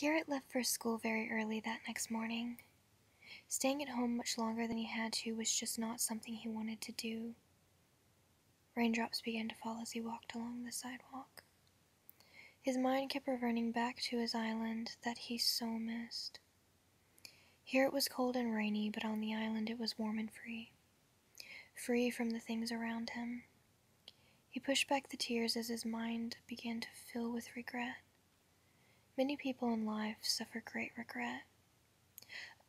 Garrett left for school very early that next morning. Staying at home much longer than he had to was just not something he wanted to do. Raindrops began to fall as he walked along the sidewalk. His mind kept reverting back to his island that he so missed. Here it was cold and rainy, but on the island it was warm and free. Free from the things around him. He pushed back the tears as his mind began to fill with regret. Many people in life suffer great regret.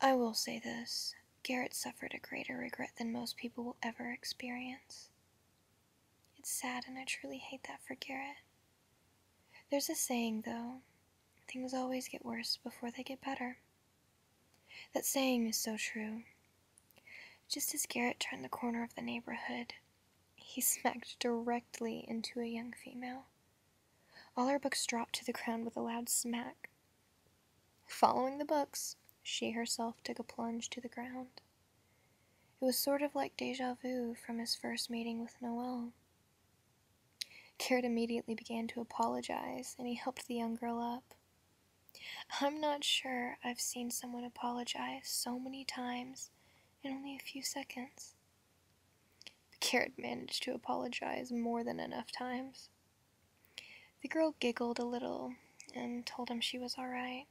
I will say this, Garrett suffered a greater regret than most people will ever experience. It's sad, and I truly hate that for Garrett. There's a saying, though, things always get worse before they get better. That saying is so true. Just as Garrett turned the corner of the neighborhood, he smacked directly into a young female. All her books dropped to the ground with a loud smack. Following the books, she herself took a plunge to the ground. It was sort of like deja vu from his first meeting with Noelle. Garrett immediately began to apologize, and he helped the young girl up. I'm not sure I've seen someone apologize so many times in only a few seconds. But Garrett managed to apologize more than enough times. The girl giggled a little and told him she was all right.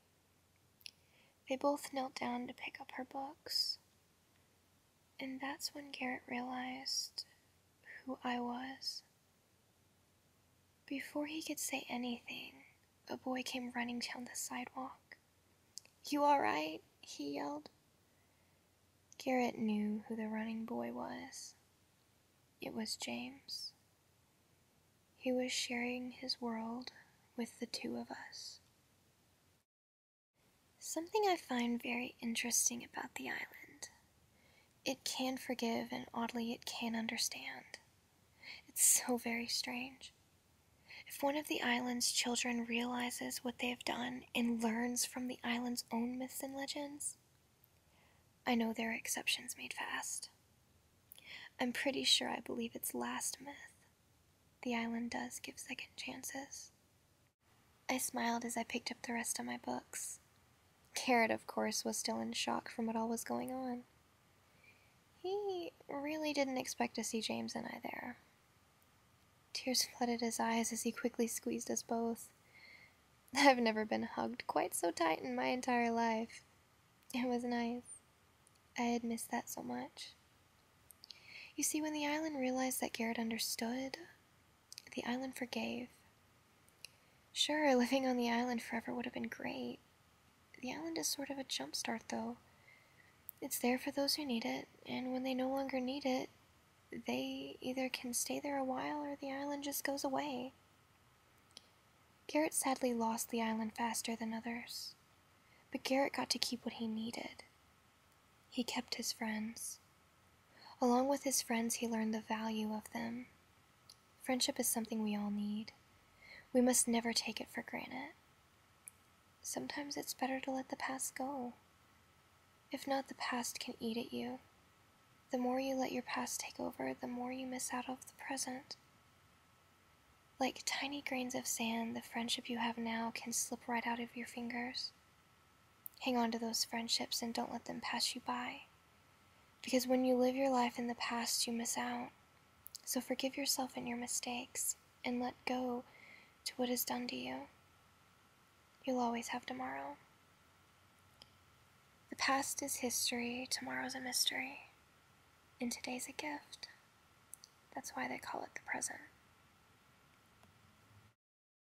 They both knelt down to pick up her books. And that's when Garrett realized who I was. Before he could say anything, a boy came running down the sidewalk. You all right? He yelled. Garrett knew who the running boy was. It was James. He was sharing his world with the two of us. Something I find very interesting about the island. It can forgive, and oddly it can understand. It's so very strange. If one of the island's children realizes what they have done and learns from the island's own myths and legends, I know there are exceptions made fast. I'm pretty sure I believe its last myth. The island does give second chances. I smiled as I picked up the rest of my books. Garrett, of course, was still in shock from what all was going on. He really didn't expect to see James and I there. Tears flooded his eyes as he quickly squeezed us both. I've never been hugged quite so tight in my entire life. It was nice. I had missed that so much. You see, when the island realized that Garrett understood, the island forgave. Sure, living on the island forever would have been great. The island is sort of a jump start, though. It's there for those who need it, and when they no longer need it, they either can stay there a while or the island just goes away. Garrett sadly lost the island faster than others, but Garrett got to keep what he needed. He kept his friends. Along with his friends, he learned the value of them. Friendship is something we all need. We must never take it for granted. Sometimes it's better to let the past go. If not, the past can eat at you. The more you let your past take over, the more you miss out of the present. Like tiny grains of sand, the friendship you have now can slip right out of your fingers. Hang on to those friendships and don't let them pass you by. Because when you live your life in the past, you miss out. So forgive yourself and your mistakes, and let go to what is done to you. You'll always have tomorrow. The past is history, tomorrow's a mystery, and today's a gift. That's why they call it the present.